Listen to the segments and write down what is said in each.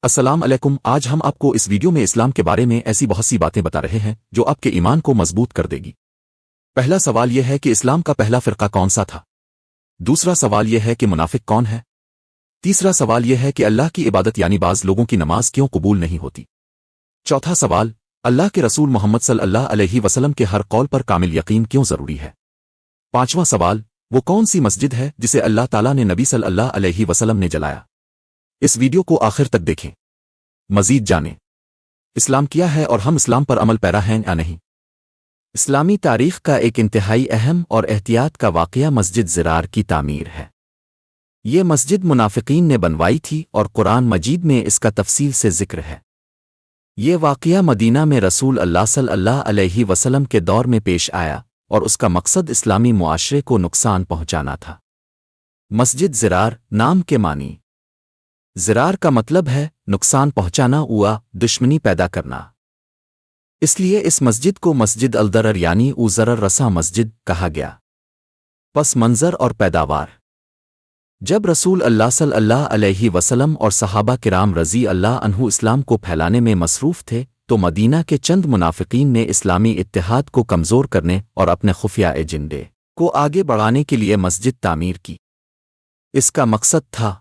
السلام علیکم۔ آج ہم آپ کو اس ویڈیو میں اسلام کے بارے میں ایسی بہت سی باتیں بتا رہے ہیں جو آپ کے ایمان کو مضبوط کر دے گی۔ پہلا سوال یہ ہے کہ اسلام کا پہلا فرقہ کون سا تھا؟ دوسرا سوال یہ ہے کہ منافق کون ہے؟ تیسرا سوال یہ ہے کہ اللہ کی عبادت یعنی بعض لوگوں کی نماز کیوں قبول نہیں ہوتی؟ چوتھا سوال، اللہ کے رسول محمد صلی اللہ علیہ وسلم کے ہر قول پر کامل یقین کیوں ضروری ہے؟ پانچواں سوال، وہ کون سی مسجد ہے جسے اللہ تعالیٰ نے نبی صلی اللہ علیہ وسلم نے جلایا؟ اس ویڈیو کو آخر تک دیکھیں۔ مزید جانیں اسلام کیا ہے اور ہم اسلام پر عمل پیرا ہیں یا نہیں۔ اسلامی تاریخ کا ایک انتہائی اہم اور احتیاط کا واقعہ مسجد زرار کی تعمیر ہے۔ یہ مسجد منافقین نے بنوائی تھی اور قرآن مجید میں اس کا تفصیل سے ذکر ہے۔ یہ واقعہ مدینہ میں رسول اللہ صلی اللہ علیہ وسلم کے دور میں پیش آیا اور اس کا مقصد اسلامی معاشرے کو نقصان پہنچانا تھا۔ مسجد زرار نام کے معنی زرار کا مطلب ہے نقصان پہنچانا ہوا دشمنی پیدا کرنا، اس لیے اس مسجد کو مسجد الضرر یعنی او ضرر رساں مسجد کہا گیا۔ پس منظر اور پیداوار، جب رسول اللہ صلی اللہ علیہ وسلم اور صحابہ کرام رضی اللہ عنہ اسلام کو پھیلانے میں مصروف تھے تو مدینہ کے چند منافقین نے اسلامی اتحاد کو کمزور کرنے اور اپنے خفیہ ایجنڈے کو آگے بڑھانے کے لیے مسجد تعمیر کی۔ اس کا مقصد تھا: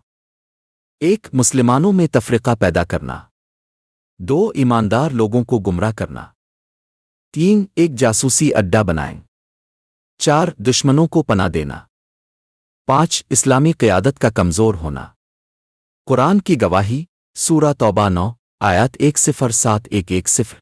1 مسلمانوں میں تفرقہ پیدا کرنا، 2 ایماندار لوگوں کو گمراہ کرنا، 3 ایک جاسوسی اڈا بنائیں، 4 دشمنوں کو پناہ دینا، 5 اسلامی قیادت کا کمزور ہونا۔ قرآن کی گواہی، سورہ توبہ 9 آیات 107-110۔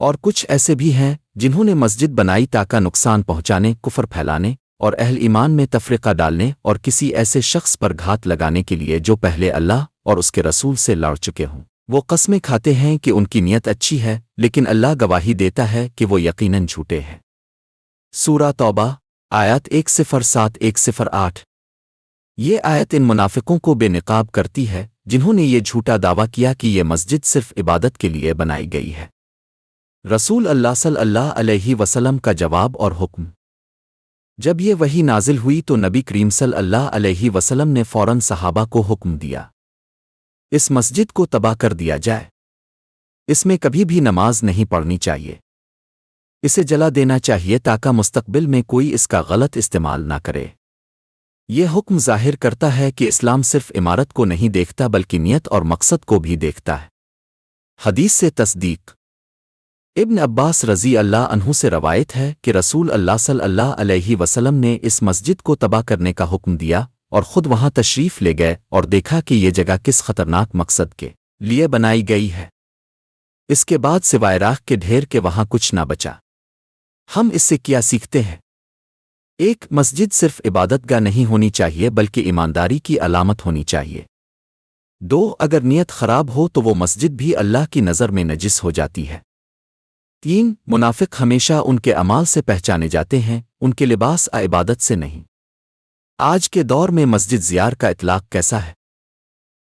اور کچھ ایسے بھی ہیں جنہوں نے مسجد بنائی تاکہ نقصان پہنچانے، کفر پھیلانے اور اہل ایمان میں تفرقہ ڈالنے اور کسی ایسے شخص پر گھات لگانے کے لیے جو پہلے اللہ اور اس کے رسول سے لڑ چکے ہوں۔ وہ قسمیں کھاتے ہیں کہ ان کی نیت اچھی ہے، لیکن اللہ گواہی دیتا ہے کہ وہ یقیناً جھوٹے ہیں۔ سورہ توبہ آیات 107-108۔ یہ آیت ان منافقوں کو بے نقاب کرتی ہے جنہوں نے یہ جھوٹا دعویٰ کیا کہ یہ مسجد صرف عبادت کے لیے بنائی گئی ہے۔ رسول اللہ صلی اللہ علیہ وسلم کا جواب اور حکم، جب یہ وحی نازل ہوئی تو نبی کریم صلی اللہ علیہ وسلم نے فوراً صحابہ کو حکم دیا اس مسجد کو تباہ کر دیا جائے، اس میں کبھی بھی نماز نہیں پڑھنی چاہیے، اسے جلا دینا چاہیے تاکہ مستقبل میں کوئی اس کا غلط استعمال نہ کرے۔ یہ حکم ظاہر کرتا ہے کہ اسلام صرف عمارت کو نہیں دیکھتا بلکہ نیت اور مقصد کو بھی دیکھتا ہے۔ حدیث سے تصدیق، ابن عباس رضی اللہ عنہ سے روایت ہے کہ رسول اللہ صلی اللہ علیہ وسلم نے اس مسجد کو تباہ کرنے کا حکم دیا اور خود وہاں تشریف لے گئے اور دیکھا کہ یہ جگہ کس خطرناک مقصد کے لیے بنائی گئی ہے۔ اس کے بعد سوائے راکھ کے ڈھیر کے وہاں کچھ نہ بچا۔ ہم اس سے کیا سیکھتے ہیں؟ 1 مسجد صرف عبادت گاہ نہیں ہونی چاہیے بلکہ ایمانداری کی علامت ہونی چاہیے۔ 2 اگر نیت خراب ہو تو وہ مسجد بھی اللہ کی نظر میں نجس ہو جاتی ہے۔ 3 منافق ہمیشہ ان کے اعمال سے پہچانے جاتے ہیں، ان کے لباس عبادت سے نہیں۔ آج کے دور میں مسجد زیار کا اطلاق کیسا ہے؟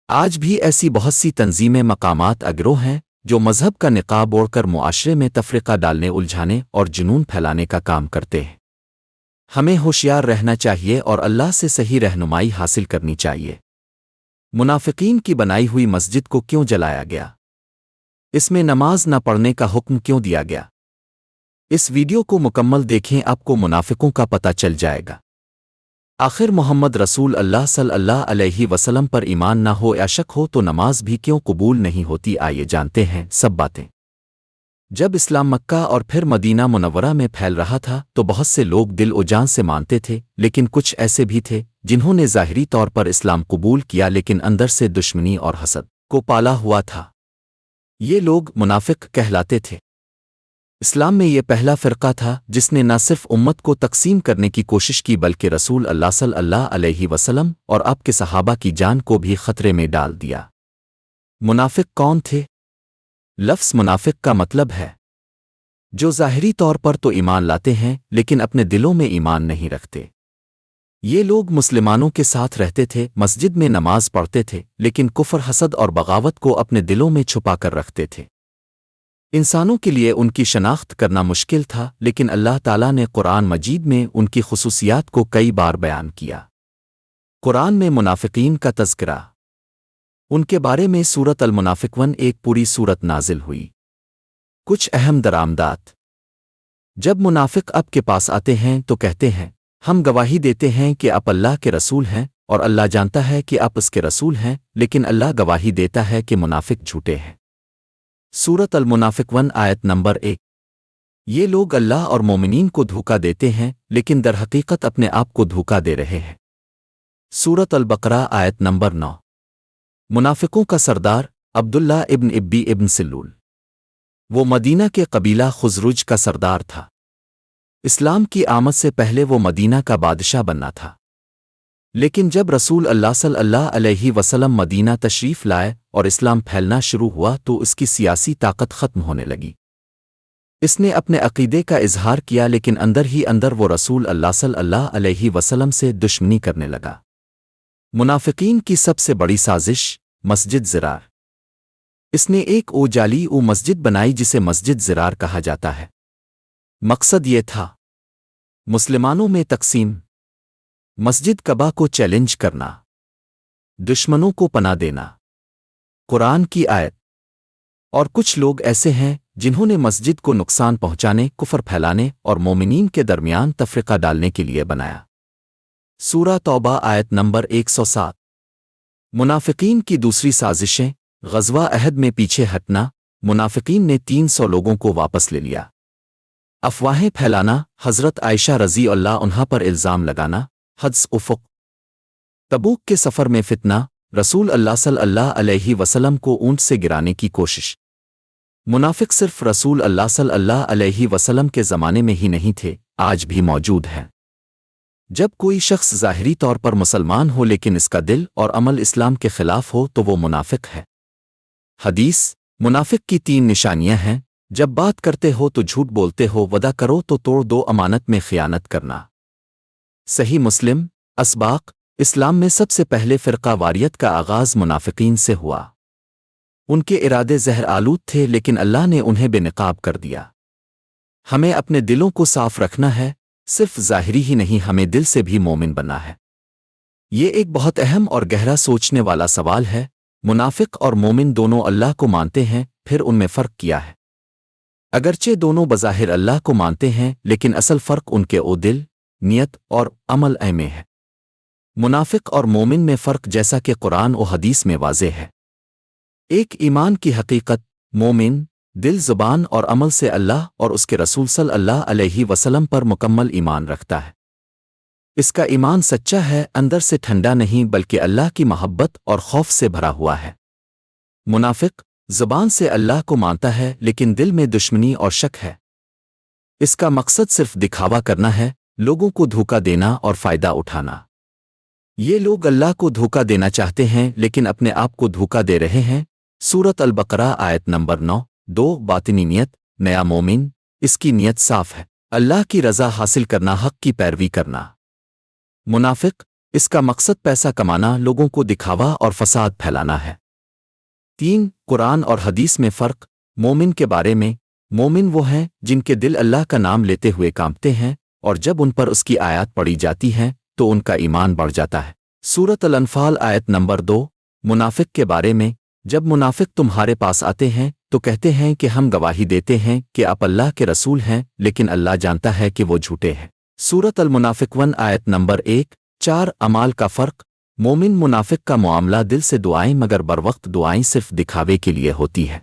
آج بھی ایسی بہت سی تنظیمیں، مقامات، گروہ ہیں جو مذہب کا نقاب اوڑھ کر معاشرے میں تفرقہ ڈالنے، الجھانے اور جنون پھیلانے کا کام کرتے ہیں۔ ہمیں ہوشیار رہنا چاہیے اور اللہ سے صحیح رہنمائی حاصل کرنی چاہیے۔ منافقین کی بنائی ہوئی مسجد کو کیوں جلایا گیا؟ اس میں نماز نہ پڑھنے کا حکم کیوں دیا گیا؟ اس ویڈیو کو مکمل دیکھیں، آپ کو منافقوں کا پتہ چل جائے گا۔ آخر محمد رسول اللہ صلی اللہ علیہ وسلم پر ایمان نہ ہو یا شک ہو تو نماز بھی کیوں قبول نہیں ہوتی؟ آئیے جانتے ہیں سب باتیں۔ جب اسلام مکہ اور پھر مدینہ منورہ میں پھیل رہا تھا تو بہت سے لوگ دل و جان سے مانتے تھے، لیکن کچھ ایسے بھی تھے جنہوں نے ظاہری طور پر اسلام قبول کیا لیکن اندر سے دشمنی اور حسد کو پالا ہوا تھا۔ یہ لوگ منافق کہلاتے تھے۔ اسلام میں یہ پہلا فرقہ تھا جس نے نہ صرف امت کو تقسیم کرنے کی کوشش کی بلکہ رسول اللہ صلی اللہ علیہ وسلم اور آپ کے صحابہ کی جان کو بھی خطرے میں ڈال دیا۔ منافق کون تھے؟ لفظ منافق کا مطلب ہے جو ظاہری طور پر تو ایمان لاتے ہیں لیکن اپنے دلوں میں ایمان نہیں رکھتے۔ یہ لوگ مسلمانوں کے ساتھ رہتے تھے، مسجد میں نماز پڑھتے تھے، لیکن کفر، حسد اور بغاوت کو اپنے دلوں میں چھپا کر رکھتے تھے۔ انسانوں کے لیے ان کی شناخت کرنا مشکل تھا، لیکن اللہ تعالیٰ نے قرآن مجید میں ان کی خصوصیات کو کئی بار بیان کیا۔ قرآن میں منافقین کا تذکرہ ان کے بارے میں سورت المنافقون ایک پوری سورت نازل ہوئی۔ کچھ اہم درآمدات۔ جب منافق اب کے پاس آتے ہیں تو کہتے ہیں ہم گواہی دیتے ہیں کہ آپ اللہ کے رسول ہیں اور اللہ جانتا ہے کہ آپ اس کے رسول ہیں، لیکن اللہ گواہی دیتا ہے کہ منافق جھوٹے ہیں۔ سورت المنافقون آیت نمبر 1۔ یہ لوگ اللہ اور مومنین کو دھوکا دیتے ہیں لیکن در حقیقت اپنے آپ کو دھوکا دے رہے ہیں۔ سورت البقرہ آیت نمبر 9۔ منافقوں کا سردار عبداللہ ابن ابی ابن سلول، وہ مدینہ کے قبیلہ خزرج کا سردار تھا۔ اسلام کی آمد سے پہلے وہ مدینہ کا بادشاہ بننا تھا، لیکن جب رسول اللہ صلی اللہ علیہ وسلم مدینہ تشریف لائے اور اسلام پھیلنا شروع ہوا تو اس کی سیاسی طاقت ختم ہونے لگی۔ اس نے اپنے عقیدے کا اظہار کیا لیکن اندر ہی اندر وہ رسول اللہ صلی اللہ علیہ وسلم سے دشمنی کرنے لگا۔ منافقین کی سب سے بڑی سازش مسجد زرار۔ اس نے ایک جعلی مسجد بنائی جسے مسجد زرار کہا جاتا ہے۔ مقصد یہ تھا مسلمانوں میں تقسیم، مسجد کعبہ کو چیلنج کرنا، دشمنوں کو پناہ دینا۔ قرآن کی آیت۔ اور کچھ لوگ ایسے ہیں جنہوں نے مسجد کو نقصان پہنچانے، کفر پھیلانے اور مومنین کے درمیان تفرقہ ڈالنے کے لیے بنایا۔ سورہ توبہ آیت نمبر 107۔ منافقین کی دوسری سازشیں۔ غزوہ احد میں پیچھے ہٹنا۔ منافقین نے 300 لوگوں کو واپس لے لیا۔ افواہیں پھیلانا، حضرت عائشہ رضی اللہ عنہا پر الزام لگانا۔ حدث افق۔ تبوک کے سفر میں فتنہ، رسول اللہ صلی اللہ علیہ وسلم کو اونٹ سے گرانے کی کوشش۔ منافق صرف رسول اللہ صلی اللہ علیہ وسلم کے زمانے میں ہی نہیں تھے، آج بھی موجود ہیں۔ جب کوئی شخص ظاہری طور پر مسلمان ہو لیکن اس کا دل اور عمل اسلام کے خلاف ہو تو وہ منافق ہے۔ حدیث۔ منافق کی 3 نشانیاں ہیں۔ جب بات کرتے ہو تو جھوٹ بولتے ہو، وعدہ کرو تو توڑ دو، امانت میں خیانت کرنا۔ صحیح مسلم۔ اسباق۔ اسلام میں سب سے پہلے فرقہ واریت کا آغاز منافقین سے ہوا۔ ان کے ارادے زہر آلود تھے لیکن اللہ نے انہیں بے نقاب کر دیا۔ ہمیں اپنے دلوں کو صاف رکھنا ہے، صرف ظاہری ہی نہیں، ہمیں دل سے بھی مومن بننا ہے۔ یہ ایک بہت اہم اور گہرا سوچنے والا سوال ہے۔ منافق اور مومن دونوں اللہ کو مانتے ہیں، پھر ان میں فرق کیا ہے؟ اگرچہ دونوں بظاہر اللہ کو مانتے ہیں لیکن اصل فرق ان کے دل، نیت اور عمل میں ہے۔ منافق اور مومن میں فرق جیسا کہ قرآن و حدیث میں واضح ہے۔ ایک ایمان کی حقیقت، مومن دل، زبان اور عمل سے اللہ اور اس کے رسول صلی اللہ علیہ وسلم پر مکمل ایمان رکھتا ہے۔ اس کا ایمان سچا ہے، اندر سے ٹھنڈا نہیں بلکہ اللہ کی محبت اور خوف سے بھرا ہوا ہے۔ منافق زبان سے اللہ کو مانتا ہے لیکن دل میں دشمنی اور شک ہے۔ اس کا مقصد صرف دکھاوا کرنا ہے، لوگوں کو دھوکا دینا اور فائدہ اٹھانا۔ یہ لوگ اللہ کو دھوکا دینا چاہتے ہیں لیکن اپنے آپ کو دھوکا دے رہے ہیں۔ سورت البقرہ آیت نمبر 9۔ باطنی نیت۔ نیا مومن، اس کی نیت صاف ہے، اللہ کی رضا حاصل کرنا، حق کی پیروی کرنا۔ منافق، اس کا مقصد پیسہ کمانا، لوگوں کو دکھاوا اور فساد پھیلانا ہے۔ 3۔ قرآن اور حدیث میں فرق۔ مومن کے بارے میں، مومن وہ ہیں جن کے دل اللہ کا نام لیتے ہوئے کانپتے ہیں اور جب ان پر اس کی آیات پڑھی جاتی ہیں تو ان کا ایمان بڑھ جاتا ہے۔ سورت الانفال آیت نمبر 2۔ منافق کے بارے میں، جب منافق تمہارے پاس آتے ہیں تو کہتے ہیں کہ ہم گواہی دیتے ہیں کہ آپ اللہ کے رسول ہیں، لیکن اللہ جانتا ہے کہ وہ جھوٹے ہیں۔ سورت المنافقون آیت نمبر 1۔ 4۔ اعمال کا فرق۔ مومن منافق کا معاملہ دل سے دعائیں، مگر بروقت دعائیں صرف دکھاوے کے لیے ہوتی ہے۔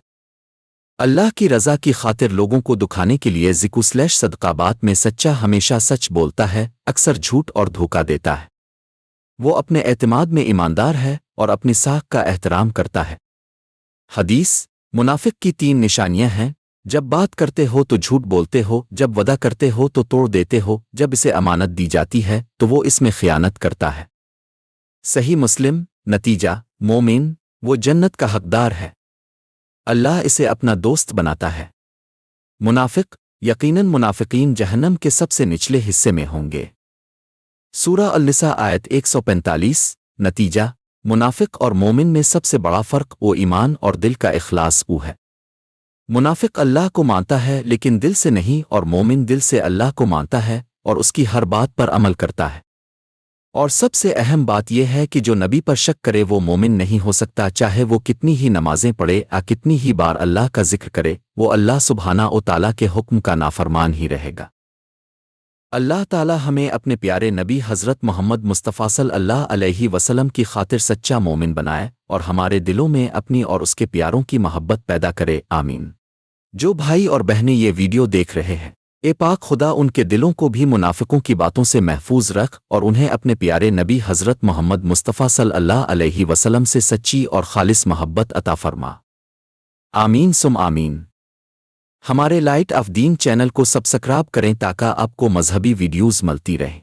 اللہ کی رضا کی خاطر لوگوں کو دکھانے کے لیے صدقات میں سچا ہمیشہ سچ بولتا ہے، اکثر جھوٹ اور دھوکا دیتا ہے۔ وہ اپنے اعتماد میں ایماندار ہے اور اپنی ساکھ کا احترام کرتا ہے۔ حدیث۔ منافق کی 3 نشانیاں ہیں۔ جب بات کرتے ہو تو جھوٹ بولتے ہو، جب وعدہ کرتے ہو تو توڑ دیتے ہو، جب اسے امانت دی جاتی ہے تو وہ اس میں خیانت کرتا ہے۔ صحیح مسلم۔ نتیجہ، مومن وہ جنت کا حقدار ہے، اللہ اسے اپنا دوست بناتا ہے۔ منافق، یقیناً منافقین جہنم کے سب سے نچلے حصے میں ہوں گے۔ سورہ النساء آیت 145۔ نتیجہ، منافق اور مومن میں سب سے بڑا فرق ایمان اور دل کا اخلاص ہے۔ منافق اللہ کو مانتا ہے لیکن دل سے نہیں، اور مومن دل سے اللہ کو مانتا ہے اور اس کی ہر بات پر عمل کرتا ہے۔ اور سب سے اہم بات یہ ہے کہ جو نبی پر شک کرے وہ مومن نہیں ہو سکتا، چاہے وہ کتنی ہی نمازیں پڑھے یا کتنی ہی بار اللہ کا ذکر کرے، وہ اللہ سبحانہ و تعالیٰ کے حکم کا نافرمان ہی رہے گا۔ اللہ تعالیٰ ہمیں اپنے پیارے نبی حضرت محمد مصطفیٰ صلی اللہ علیہ وسلم کی خاطر سچا مومن بنائے اور ہمارے دلوں میں اپنی اور اس کے پیاروں کی محبت پیدا کرے، آمین۔ جو بھائی اور بہنیں یہ ویڈیو دیکھ رہے ہیں، اے پاک خدا ان کے دلوں کو بھی منافقوں کی باتوں سے محفوظ رکھ اور انہیں اپنے پیارے نبی حضرت محمد مصطفیٰ صلی اللہ علیہ وسلم سے سچی اور خالص محبت عطا فرما، آمین سم آمین۔ ہمارے لائٹ آف دین چینل کو سبسکرائب کریں تاکہ آپ کو مذہبی ویڈیوز ملتی رہیں۔